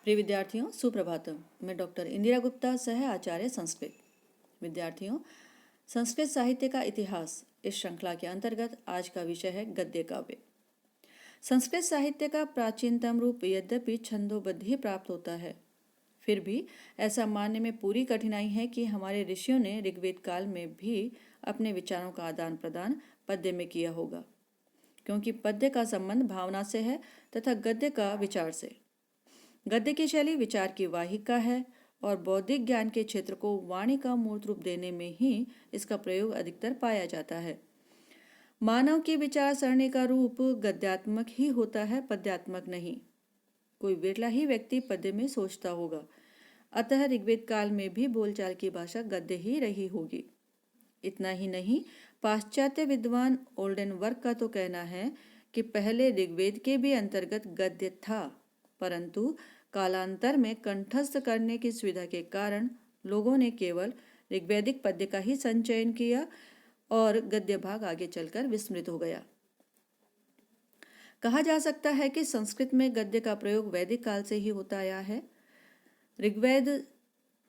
प्रिय विद्यार्थियों, सुप्रभातम। मैं डॉक्टर इंदिरा गुप्ता, सह आचार्य संस्कृत। विद्यार्थियों, संस्कृत साहित्य का इतिहास इस श्रृंखला के अंतर्गत आज का विषय है गद्य काव्य। संस्कृत साहित्य का प्राचीनतम रूप यद्यपि छंदोबद्ध ही प्राप्त होता है, फिर भी ऐसा मानने में पूरी कठिनाई है कि हमारे ऋषियों ने ऋग्वेद काल में भी अपने विचारों का आदान प्रदान पद्य में किया होगा, क्योंकि पद्य का संबंध भावना से है तथा गद्य का विचार से। गद्य की शैली विचार की वाहिका है और बौद्धिक ज्ञान के क्षेत्र को वाणी का मूर्त रूप देने में ही इसका प्रयोग अधिकतर पाया जाता है। मानव की विचार सरणी का रूप गद्यात्मक ही होता है, पद्यात्मक नहीं। कोई विरला ही व्यक्ति पद्य में सोचता होगा, अतः ऋग्वेद काल में भी बोलचाल की भाषा गद्य ही रही होगी। इतना ही नहीं, पाश्चात्य विद्वान ओल्डेनबर्ग का तो कहना है कि पहले ऋग्वेद के भी अंतर्गत गद्य था, परंतु कालांतर में कंठस्थ करने की सुविधा के कारण लोगों ने केवल ऋग्वैदिक पद्य का ही संचयन किया और गद्य भाग आगे चलकर विस्मृत हो गया। कहा जा सकता है कि संस्कृत में गद्य का प्रयोग वैदिक काल से ही होता आया है। ऋग्वेद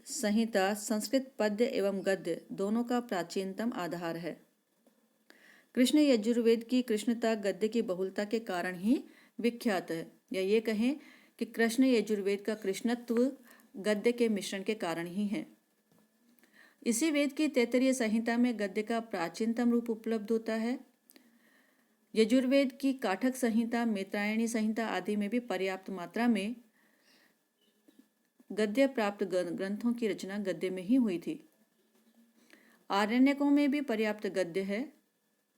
संहिता संस्कृत पद्य एवं गद्य दोनों का प्राचीनतम आधार है। कृष्ण यजुर्वेद की कृष्णता गद्य की बहुलता के कारण ही विख्यात है, या ये कहें कि कृष्ण यजुर्वेद का कृष्णत्व गद्य के मिश्रण के कारण ही है। इसी वेद की तैत्तरीय संहिता में गद्य का प्राचीनतम रूप उपलब्ध होता है। यजुर्वेद की काठक संहिता, मैत्रायणी संहिता आदि में भी पर्याप्त मात्रा में गद्य प्राप्त ग्रंथों की रचना गद्य में ही हुई थी। आरण्यकों में भी पर्याप्त गद्य है।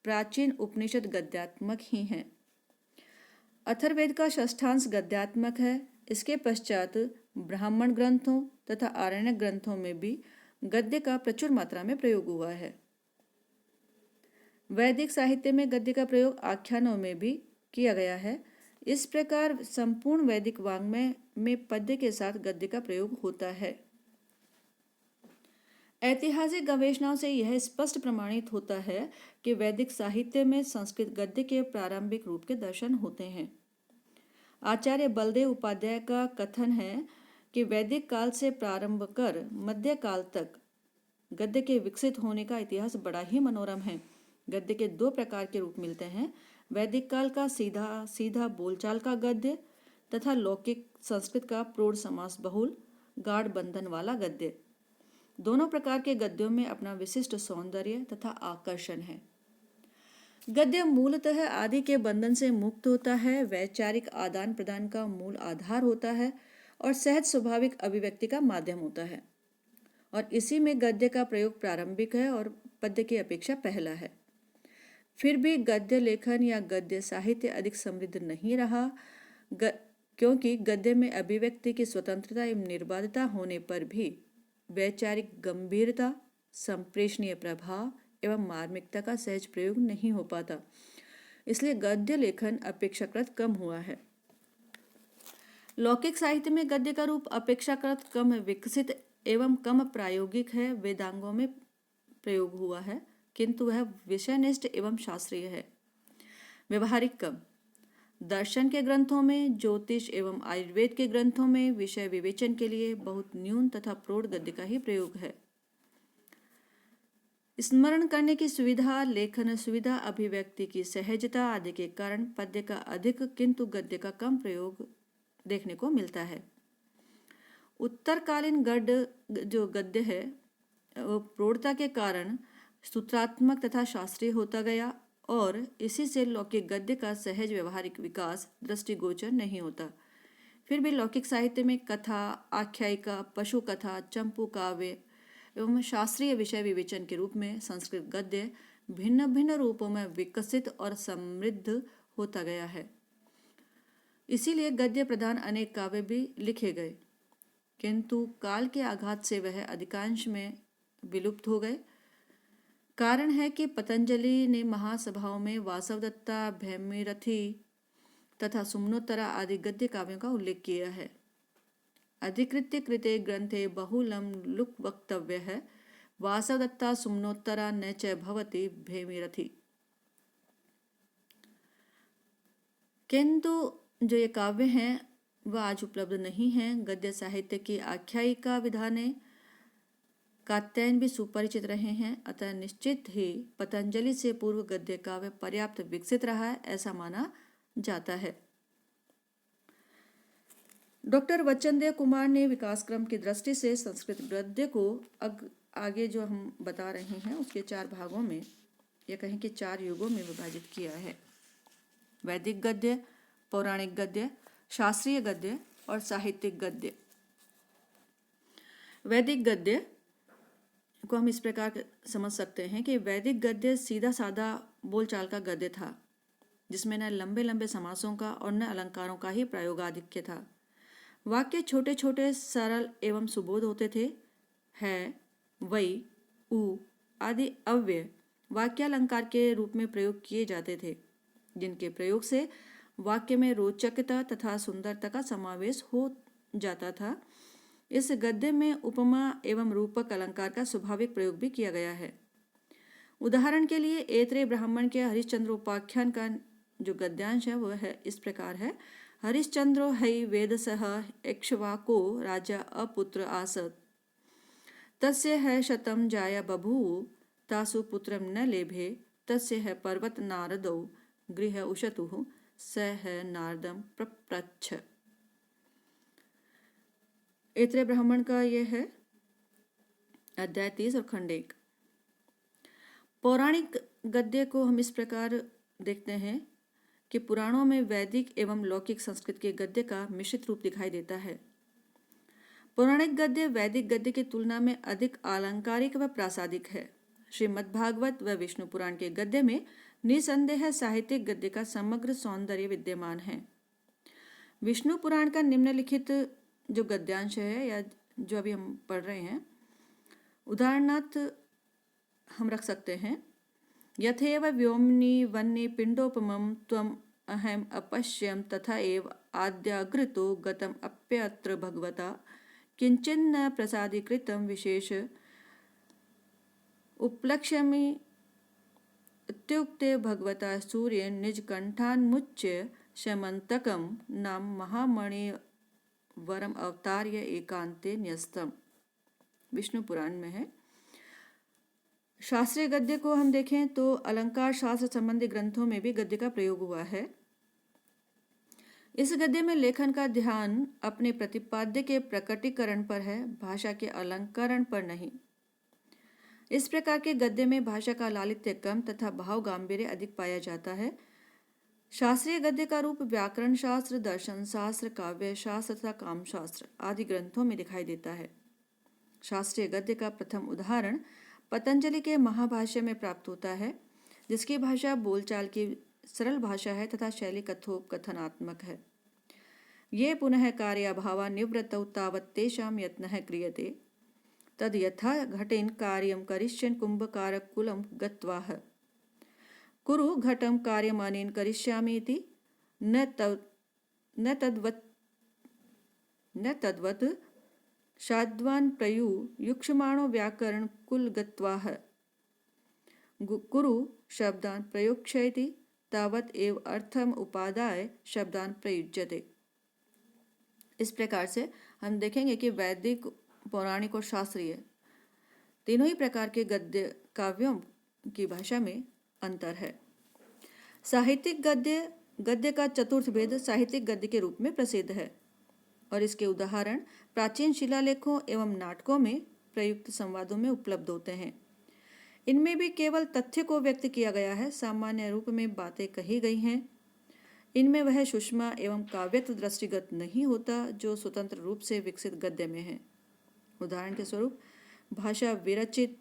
प्राचीन उपनिषद गद्यात्मक ही हैं। अथर्ववेद का षष्ठांश गद्यात्मक है। इसके पश्चात ब्राह्मण ग्रंथों तथा आरण्यक ग्रंथों में भी गद्य का प्रचुर मात्रा में प्रयोग हुआ है। वैदिक साहित्य में गद्य का प्रयोग आख्यानों में भी किया गया है। इस प्रकार संपूर्ण वैदिक वाङ्मय में पद्य के साथ गद्य का प्रयोग होता है। ऐतिहासिक गवेषणाओं से यह स्पष्ट प्रमाणित होता है कि वैदिक साहित्य में संस्कृत गद्य के प्रारंभिक रूप के दर्शन होते हैं। आचार्य बलदेव उपाध्याय का कथन है कि वैदिक काल से प्रारंभ कर मध्य काल तक गद्य के विकसित होने का इतिहास बड़ा ही मनोरम है। गद्य के दो प्रकार के रूप मिलते हैं, वैदिक काल का सीधा सीधा बोलचाल का गद्य तथा लौकिक संस्कृत का प्रौढ़ समास बहुल गाढ़ बंधन वाला गद्य। दोनों प्रकार के गद्यों में अपना विशिष्ट सौंदर्य तथा आकर्षण है। गद्य मूलतः आदि के बंधन से मुक्त होता है, वैचारिक आदान प्रदान का मूल आधार होता है और सहज स्वाभाविक अभिव्यक्ति का माध्यम होता है, और इसी में गद्य का प्रयोग प्रारंभिक है और पद्य की अपेक्षा पहला है। फिर भी गद्य लेखन या गद्य साहित्य अधिक समृद्ध नहीं रहा, क्योंकि गद्य में अभिव्यक्ति की स्वतंत्रता एवं निर्बाधता होने पर भी वैचारिक गंभीरता, संप्रेषणीय प्रभाव एवं मार्मिकता का सहज प्रयोग नहीं हो पाता। इसलिए गद्य लेखन अपेक्षाकृत कम हुआ है। लौकिक साहित्य में गद्य का रूप अपेक्षाकृत कम विकसित एवं कम प्रायोगिक है। वेदांगों में प्रयोग हुआ है, किंतु वह विषयनिष्ठ एवं शास्त्रीय है। व्यवहारिक कम। दर्शन के ग्रंथों में, ज्योतिष एवं आयुर्वेद के ग्रंथों में विषय विवेचन के लिए बहुत न्यून तथा प्रौढ़ गद्य का ही प्रयोग है। स्मरण करने की सुविधा, लेखन सुविधा, अभिव्यक्ति की सहजता आदि के कारण पद्य का अधिक किंतु गद्य का कम प्रयोग देखने को मिलता है। उत्तरकालीन जो गद्य है वो प्रौढ़ता के कारण सूत्रात्मक तथा शास्त्रीय होता गया और इसी से लौकिक गद्य का सहज व्यवहारिक विकास दृष्टिगोचर नहीं होता। फिर भी लौकिक साहित्य में कथा, आख्यायिका, पशु कथा, चंपू काव्य एवं शास्त्रीय विषय विवेचन के रूप में संस्कृत गद्य भिन्न भिन्न रूपों में विकसित और समृद्ध होता गया है। इसीलिए गद्य प्रधान अनेक काव्य भी लिखे गए, किंतु काल के आघात से वह अधिकांश में विलुप्त हो गए। कारण है कि पतंजलि ने महासभाओं में वासवदत्ता, भैमीरथी तथा सुमनोत्तरा आदि गद्य काव्यों का उल्लेख किया है। अधिकृत्य कृते ग्रंथे बहुलम लुक वक्तव्य है, वासवदत्ता सुमनोत्तरा न च भवति भैमीरथी। किंतु जो ये काव्य हैं वह आज उपलब्ध नहीं हैं। गद्य साहित्य की आख्यायिका विधाने कात्यायन भी सुपरिचित रहे हैं, अतः निश्चित ही पतंजलि से पूर्व गद्य काव्य पर्याप्त विकसित रहा है, ऐसा माना जाता है। डॉक्टर वचनदेव कुमार ने विकासक्रम की दृष्टि से संस्कृत गद्य को आगे जो हम बता रहे हैं उसके 4 भागों में या कहें कि 4 युगों में विभाजित किया है। वैदिक गद्य, पौराणिक गद्य, शास्त्रीय गद्य और साहित्यिक गद्य। वैदिक गद्य को हम इस प्रकार समझ सकते हैं कि वैदिक गद्य सीधा साधा बोलचाल का गद्य था, जिसमें न लंबे लंबे समासों का और न अलंकारों का ही प्रयोगाधिक्य था। वाक्य छोटे छोटे, सरल एवं सुबोध होते थे। है, वही, उ आदि अव्यय वाक्यालंकार के रूप में प्रयोग किए जाते थे, जिनके प्रयोग से वाक्य में रोचकता तथा सुंदरता का समावेश हो जाता था। इस गद्य में उपमा एवं रूपक अलंकार का स्वाभाविक प्रयोग भी किया गया है। उदाहरण के लिए ऐत्रेय ब्राह्मण के हरिश्चंद्रोपाख्यान का जो गद्यांश है वह है इस प्रकार है। हरिश्चंद्रो है वेदसः इक्ष्वाको राजा अपुत्र आसत्, तस्य है शतम जाया बभूव, तासु पुत्रम न लेभे, तस्य है पर्वत नारदौ गृह उशतुः, स है नारदम प्रप्रच्छ। ऐत्रेय ब्राह्मण का यह है अध्याय 30 और खंड 1। पौराणिक गद्य को हम इस प्रकार देखते हैं कि पुराणों में वैदिक एवं लौकिक संस्कृत के गद्य का मिश्रित रूप दिखाई देता है। पौराणिक गद्य वैदिक गद्य की तुलना में अधिक आलंकारिक व प्रासादिक है। श्रीमद्भागवत व विष्णु पुराण के गद्य में निसंदेह साहित्यिक गद्य का समग्र सौंदर्य विद्यमान है। विष्णु पुराण का निम्नलिखित जो गद्यांश है या जो अभी हम पढ़ रहे हैं, उदाहरणार्थ हम रख सकते हैं। यथेव व्योमनि वन्नि पिंडोपमं त्वम अहम अपश्यम तथा एव आद्याग्रतो गतम अप्यत्र भगवता किंचिन्न प्रसादीकृतं विशेष उपलक्ष्यमि इत्युक्ते भगवता सूर्य निजकंठान्मुच्य शमंतकं नाम महामणि वरम अवतार्य एकांते न्यस्तम। विष्णु पुराण में है। शास्त्रीय गद्य को हम देखें तो अलंकार शास्त्र संबंधी ग्रंथों में भी गद्य का प्रयोग हुआ है। इस गद्य में लेखन का ध्यान अपने प्रतिपाद्य के प्रकटीकरण पर है, भाषा के अलंकरण पर नहीं। इस प्रकार के गद्य में भाषा का लालित्य कम तथा भाव गांभीर्य अधिक पाया जाता है। शास्त्रीय गद्य का रूप व्याकरण शास्त्र, दर्शन शास्त्र, काव्य शास्त्र तथा कामशास्त्र आदि ग्रंथों में दिखाई देता है। शास्त्रीय गद्य का प्रथम उदाहरण पतंजलि के महाभाष्य में प्राप्त होता है, जिसकी भाषा बोलचाल की सरल भाषा है तथा शैली कथनात्मक है। ये पुनः कार्याभावा निवृत्तौ तावत् तेषां यत्नः क्रियते तद यथा घटेन कार्यं करिष्यन् कुंभकारक कुलं गत्वाह कुरु घटम कार्यमानेन करिष्यामि इति न तद्वत् शाद्वान् प्रयु युक्षमाणो व्याकरण कुल गत्वाह कुरु शब्दान् प्रयोक्ष्यति तावत् एव अर्थम उपादाय शब्दान् प्रयुज्यते। इस प्रकार से हम देखेंगे कि वैदिक, पौराणिक और शास्त्रीय तीनों ही प्रकार के गद्य काव्यों की भाषा में अंतर है। साहित्यिक गद्य गद्य का चतुर्थ भेद साहित्यिक गद्य के रूप में प्रसिद्ध है और इसके उदाहरण प्राचीन शिलालेखों एवं नाटकों में प्रयुक्त संवादों में उपलब्ध होते हैं। इनमें भी केवल तथ्य को व्यक्त किया गया है, सामान्य रूप में बातें कही गई हैं। इनमें वह सुषमा एवं काव्यत्व दृष्टिगत नहीं होता जो स्वतंत्र रूप से विकसित गद्य में है। उदाहरण के स्वरूप भाषा विरचित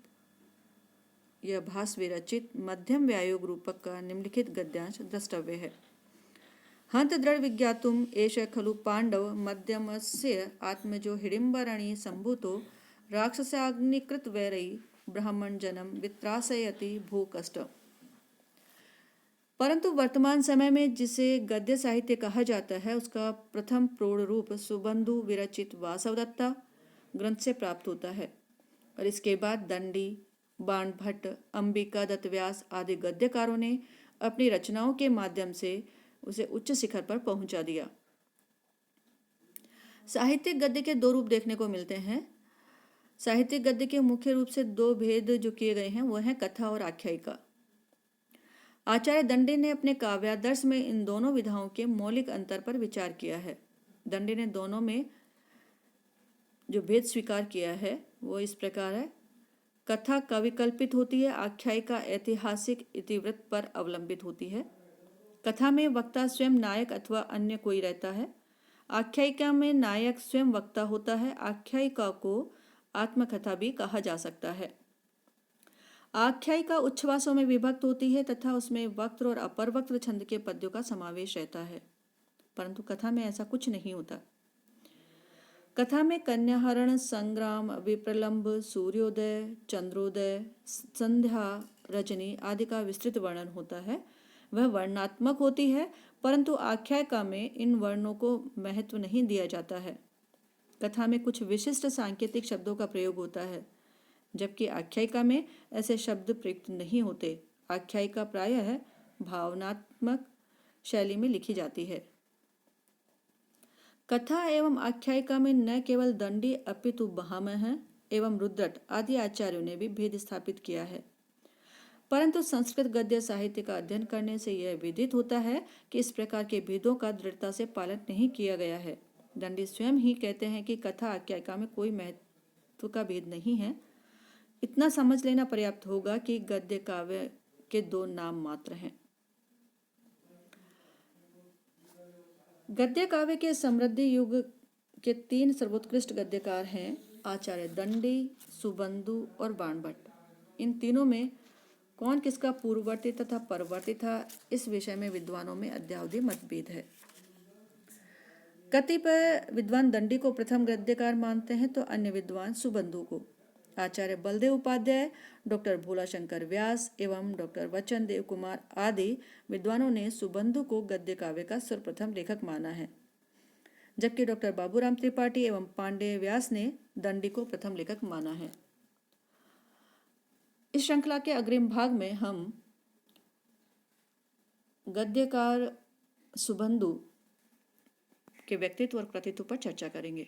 या भास विरचित मध्यम व्यायोग रूपक का निम्नलिखित गद्यांश द्रष्टव्य है। हंत दृढ़ विज्ञातुम एष खलु पांडव मध्यमस्य आत्मजो हिडिंबरणी संभूतो राक्षसाग्निकृत वैरई ब्राह्मण जन्म वित्रासयति भू कष्ट। परंतु वर्तमान समय में जिसे गद्य साहित्य कहा जाता है उसका प्रथम प्रौढ़ रूप सुबंधु विरचित वासवदत्ता ग्रंथ से प्राप्त होता है और इसके बाद दंडी, बाणभट्ट, अंबिका दत्त व्यास आदि गद्यकारों ने अपनी रचनाओं के माध्यम से उसे उच्च शिखर पर पहुंचा दिया। साहित्यिक गद्य के दो रूप देखने को मिलते हैं। साहित्यिक गद्य के मुख्य रूप से दो भेद जो किए गए हैं वो हैं कथा और आख्यायिका। आचार्य दंडी ने अपने काव्यादर्श में इन दोनों विधाओं के मौलिक अंतर पर विचार किया है। दंडी ने दोनों में जो भेद स्वीकार किया है वो इस प्रकार है। कथा कविकल्पित होती है, आख्यायिका ऐतिहासिक इतिवृत्त पर अवलंबित होती है। कथा में वक्ता स्वयं नायक अथवा अन्य कोई रहता है। आख्यायिका में नायक स्वयं वक्ता होता है। आख्यायिका को आत्मकथा भी कहा जा सकता है। आख्यायिका उच्छ्वासों में विभक्त होती है तथा उसमें वक्त्र और अपरवक्त्र छंद के पद्यों का समावेश रहता है, परंतु कथा में ऐसा कुछ नहीं होता। कथा में कन्याहरण, संग्राम, विप्रलंब, सूर्योदय, चंद्रोदय, संध्या, रजनी आदि का विस्तृत वर्णन होता है। वह वर्णात्मक होती है, परंतु आख्यायिका में इन वर्णों को महत्व नहीं दिया जाता है। कथा में कुछ विशिष्ट सांकेतिक शब्दों का प्रयोग होता है, जबकि आख्यायिका में ऐसे शब्द प्रयुक्त नहीं होते। आख्यायिका प्रायः भावनात्मक शैली में लिखी जाती है। कथा एवं आख्यायिका में न केवल दंडी अपितु भामह एवं रुद्रट आदि आचार्यों ने भी भेद स्थापित किया है, परंतु संस्कृत गद्य साहित्य का अध्ययन करने से यह विदित होता है कि इस प्रकार के भेदों का दृढ़ता से पालन नहीं किया गया है। दंडी स्वयं ही कहते हैं कि कथा आख्यायिका में कोई महत्व का भेद नहीं है। इतना समझ लेना पर्याप्त होगा कि गद्य काव्य के दो नाम मात्र हैं। गद्य काव्य के समृद्धि युग के तीन सर्वोत्कृष्ट गद्यकार हैं, आचार्य दंडी, सुबंधु और बाणभट्ट। इन तीनों में कौन किसका पूर्ववर्ती तथा परवर्ती था, इस विषय में विद्वानों में अद्यावधि मतभेद है। कतिपय विद्वान दंडी को प्रथम गद्यकार मानते हैं तो अन्य विद्वान सुबंधु को। आचार्य बलदेव उपाध्याय, डॉक्टर भोलाशंकर व्यास एवं डॉक्टर वचन देव कुमार आदि विद्वानों ने सुबंधु को गद्य काव्य का सर्वप्रथम लेखक माना है, जबकि डॉक्टर बाबूराम त्रिपाठी एवं पांडे व्यास ने दंडी को प्रथम लेखक माना है। इस श्रृंखला के अग्रिम भाग में हम गद्यकार सुबंधु के व्यक्तित्व और कृतित्व पर चर्चा करेंगे।